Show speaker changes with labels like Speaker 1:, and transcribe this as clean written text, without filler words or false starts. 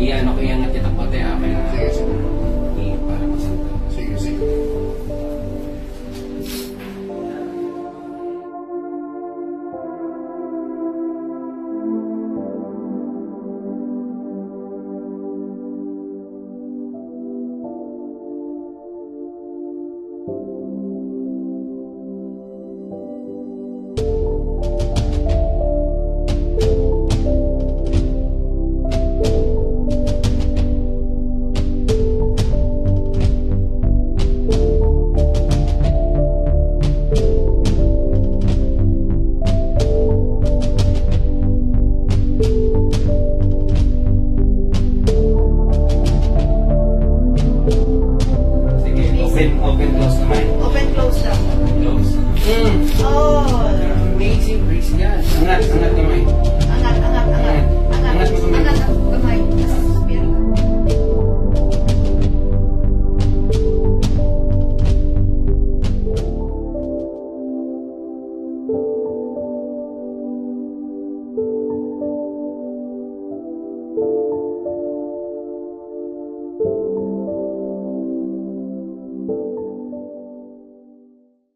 Speaker 1: Iyan ako yung natitang kote.
Speaker 2: Sige, sige.
Speaker 1: Para masanta.
Speaker 2: Sige, sige.
Speaker 1: Open, close naman.
Speaker 3: Open, close lang.
Speaker 1: Close.
Speaker 3: Oh!
Speaker 1: Amazing, Grace. Yan. Angat kamay.